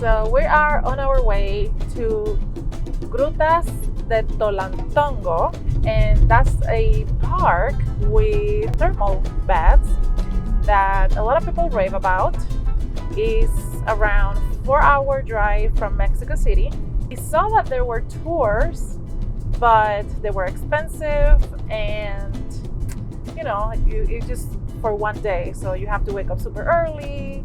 So we are on our way to Grutas de Tolantongo, and that's a park with thermal baths that a lot of people rave about. It's around 4-hour drive from Mexico City. We saw that there were tours, but they were expensive, and you just for one day, so you have to wake up super early,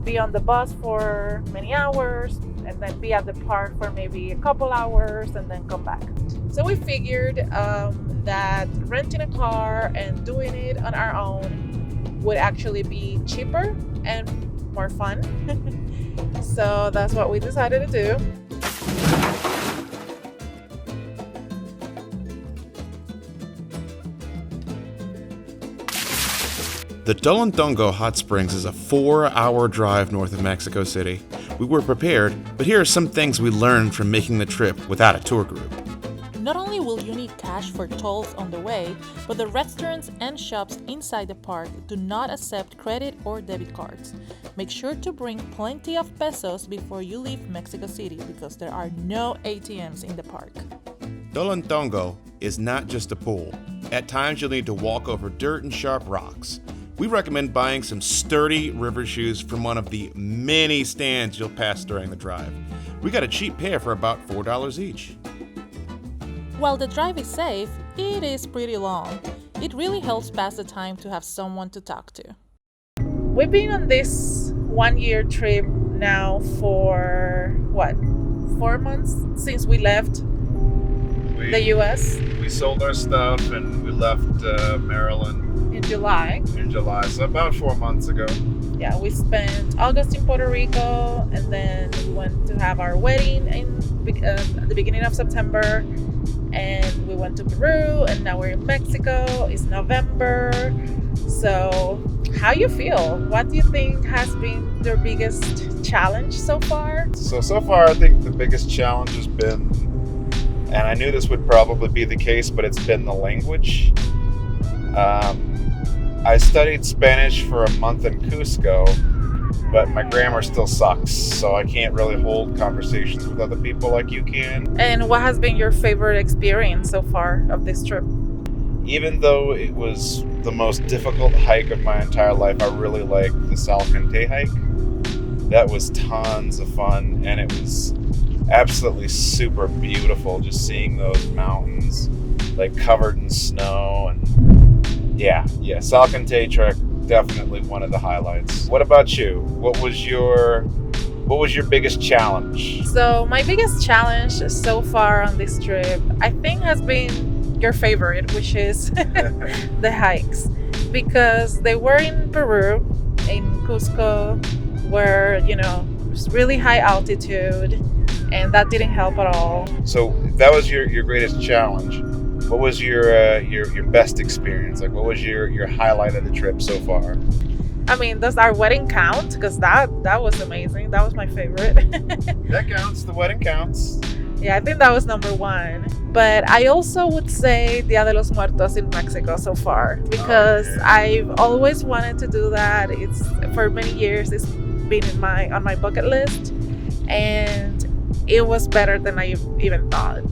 be on the bus for many hours, and then be at the park for maybe a couple hours and then come back. So we figured that renting a car and doing it on our own would actually be cheaper and more fun. So that's what we decided to do. The Tolantongo Hot Springs is a 4-hour drive north of Mexico City. We were prepared, but here are some things we learned from making the trip without a tour group. Not only will you need cash for tolls on the way, but the restaurants and shops inside the park do not accept credit or debit cards. Make sure to bring plenty of pesos before you leave Mexico City because there are no ATMs in the park. Tolantongo is not just a pool. At times you'll need to walk over dirt and sharp rocks. We recommend buying some sturdy river shoes from one of the many stands you'll pass during the drive. We got a cheap pair for about $4 each. While the drive is safe, it is pretty long. It really helps pass the time to have someone to talk to. We've been on this 1-year trip now for 4 months since we left the US. We sold our stuff and we left Maryland in July, so about 4 months ago. Yeah, we spent August in Puerto Rico, and then we went to have our wedding at the beginning of September, and we went to Peru, and now we're in Mexico. It's November. So how you feel? What do you think has been your biggest challenge so far? So far I think the biggest challenge has been, and I knew this would probably be the case, but it's been the language. I studied Spanish for a month in Cusco, but my grammar still sucks, so I can't really hold conversations with other people like you can. And what has been your favorite experience so far of this trip? Even though it was the most difficult hike of my entire life, I really liked the Salcantay hike. That was tons of fun, and it was absolutely super beautiful just seeing those mountains like covered in snow. And yeah, Salcantay trek, definitely one of the highlights. What about you? What was your biggest challenge? So my biggest challenge so far on this trip, I think, has been your favorite, which is the hikes, because they were in Peru, in Cusco, where it's really high altitude, and that didn't help at all. So that was your greatest challenge. What was your best experience? Like, what was your highlight of the trip so far? I mean, does our wedding count? Because that was amazing. That was my favorite. That counts. The wedding counts. Yeah, I think that was number one. But I also would say Dia de los Muertos in Mexico so far, because I've always wanted to do that. It's for many years. It's been on my bucket list, and it was better than I even thought.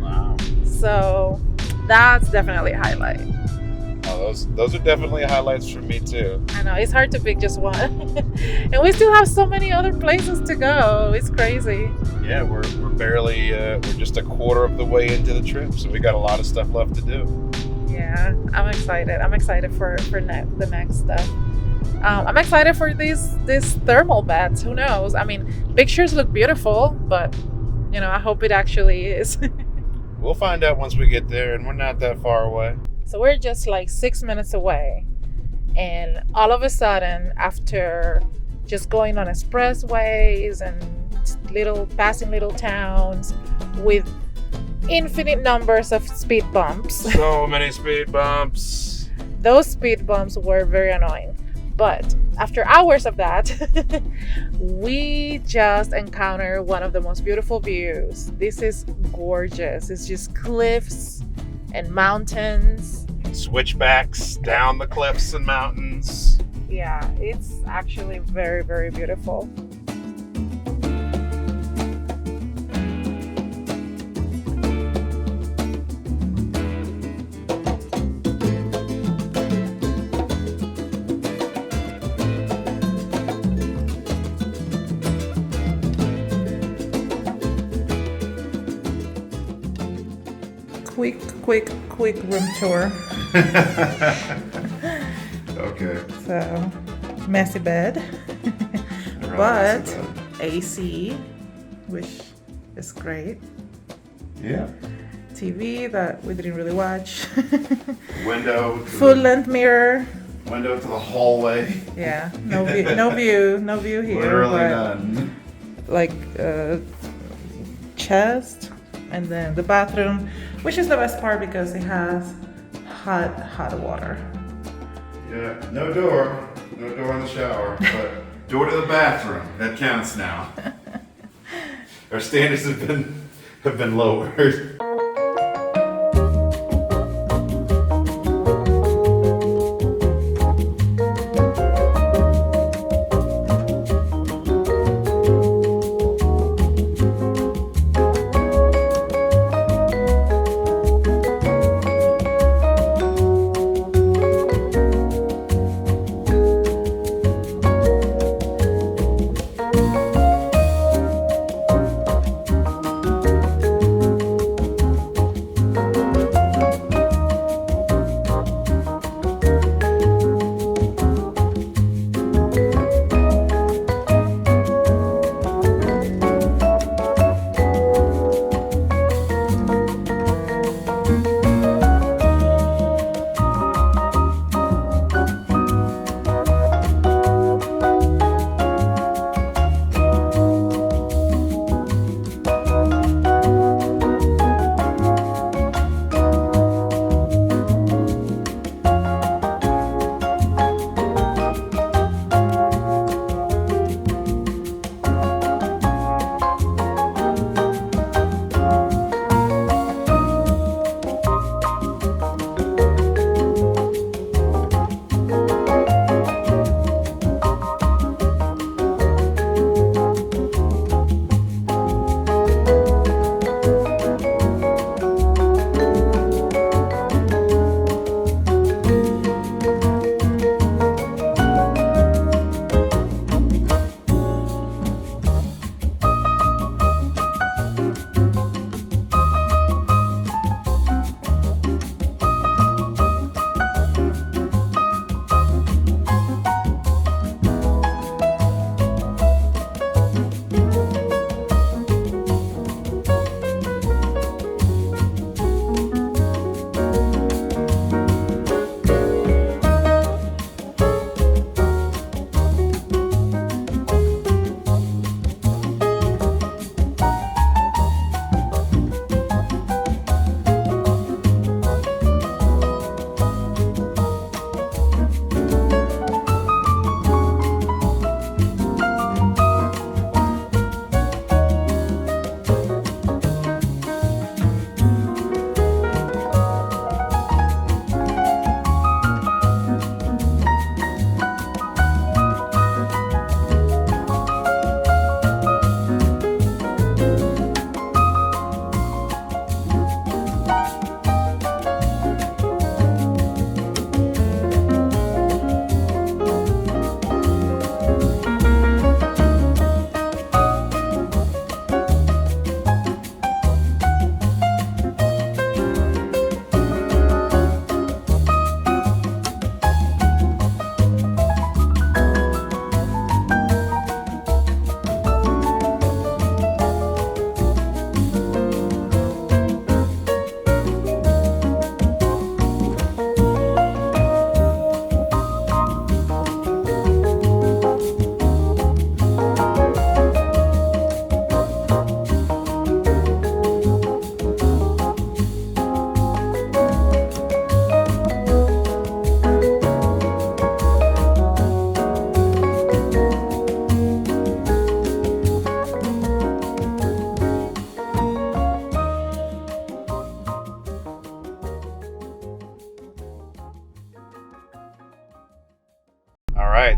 Wow. So that's definitely a highlight. Oh, those are definitely highlights for me too. I know, it's hard to pick just one. And we still have so many other places to go. It's crazy. Yeah, we're barely we're just a quarter of the way into the trip, so we got a lot of stuff left to do. Yeah, I'm excited. I'm excited for the next stuff. I'm excited for these thermal baths. Who knows? I mean, pictures look beautiful, but I hope it actually is. We'll find out once we get there, and we're not that far away. So we're just like 6 minutes away, and all of a sudden, after just going on expressways and passing little towns with infinite numbers of speed bumps. So many speed bumps. Those speed bumps were very annoying. But after hours of that, we just encountered one of the most beautiful views. This is gorgeous. It's just cliffs and mountains. Switchbacks down the cliffs and mountains. Yeah, it's actually very, very beautiful. quick room tour. Okay. So, messy bed, but AC, which is great. Yeah. TV that we didn't really watch. Window. Full length mirror. Window to the hallway. Yeah, no view here. Literally but none. like chest, and then the bathroom, which is the best part because it has hot water. Yeah, no door in the shower, but door to the bathroom, that counts now. Our standards have been lowered.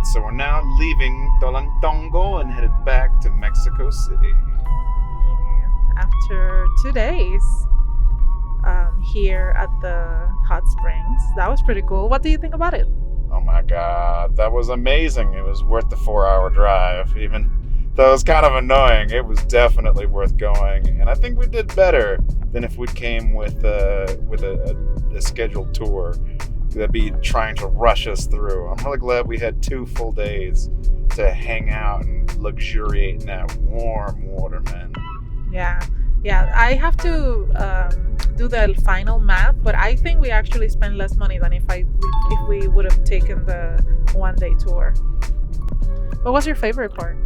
right, so we're now leaving Tolantongo and headed back to Mexico City. After 2 days here at the hot springs, that was pretty cool. What do you think about it? Oh my god, that was amazing. It was worth the 4-hour drive. Even So it was kind of annoying. It was definitely worth going, and I think we did better than if we came with a scheduled tour that'd be trying to rush us through. I'm really glad we had 2 full days to hang out and luxuriate in that warm water, man. Yeah, I have to do the final math, but I think we actually spent less money than if we would have taken the 1-day tour. What was your favorite part?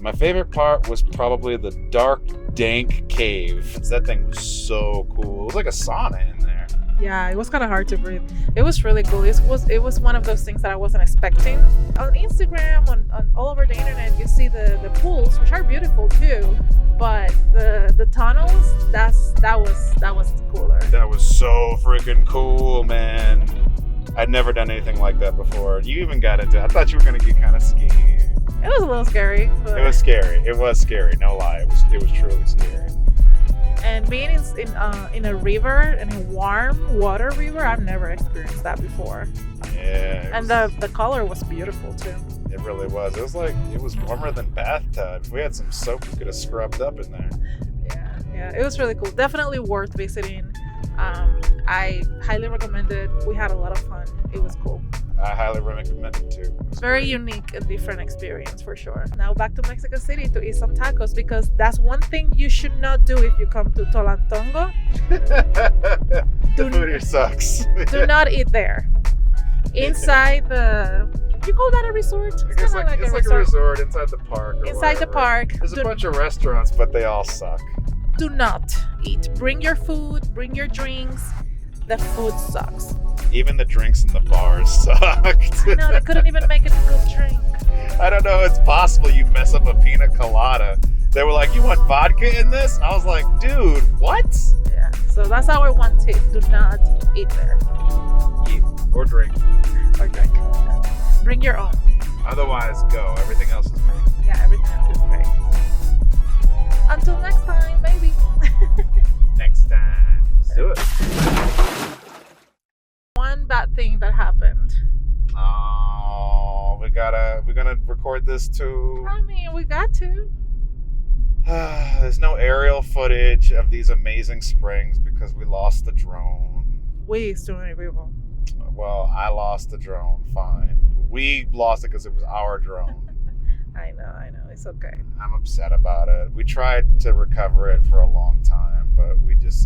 My favorite part was probably the dark, dank cave. That thing was so cool. It was like a sauna in there. Yeah, it was kind of hard to breathe. It was really cool. It was one of those things that I wasn't expecting. On Instagram, on all over the internet, you see the pools, which are beautiful too, but the tunnels, that was cooler. That was so freaking cool, man. I'd never done anything like that before. You even got into it. I thought you were gonna get kind of scared. It was a little scary. But... It was scary. It was scary. No lie. It was truly scary. And being in a river, in a warm water river, I've never experienced that before. Yeah. And the color was beautiful too. It really was. It was warmer than bathtub. If we had some soap, we could have scrubbed up in there. Yeah. It was really cool. Definitely worth visiting. I highly recommend it. We had a lot of fun. It was cool. I highly recommend it too. Very unique and different experience for sure. Now back to Mexico City to eat some tacos, because that's one thing you should not do if you come to Tolantongo. The food here sucks. Do not eat there. Inside the... You call that a resort? It's like a resort inside the park. Inside the park. There's a bunch of restaurants, but they all suck. Do not eat. Bring your food, bring your drinks. The food sucks. Even the drinks in the bars sucked. I know, they couldn't even make it a good drink. I don't know, it's possible you mess up a pina colada. They were like, you want vodka in this? I was like, dude, what? Yeah, so that's our one tip. Do not eat there. Eat or drink. Or drink. Bring your own. Otherwise, go. Everything else is great. Yeah, everything else is great. Until next time, maybe. Next time. Let's do it. One bad thing that happened. Oh, we're gonna record this too. I mean, we got to. There's no aerial footage of these amazing springs because we lost the drone. We, so many people. Well, I lost the drone, fine. We lost it because it was our drone. I know, it's okay. I'm upset about it. We tried to recover it for a long time, but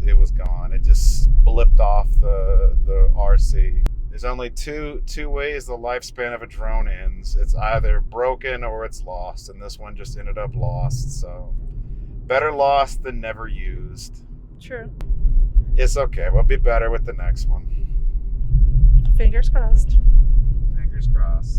it was gone. It just blipped off the RC. There's only two ways the lifespan of a drone ends. It's either broken or it's lost, and this one just ended up lost, so better lost than never used. True. It's okay. We'll be better with the next one. Fingers crossed. Fingers crossed.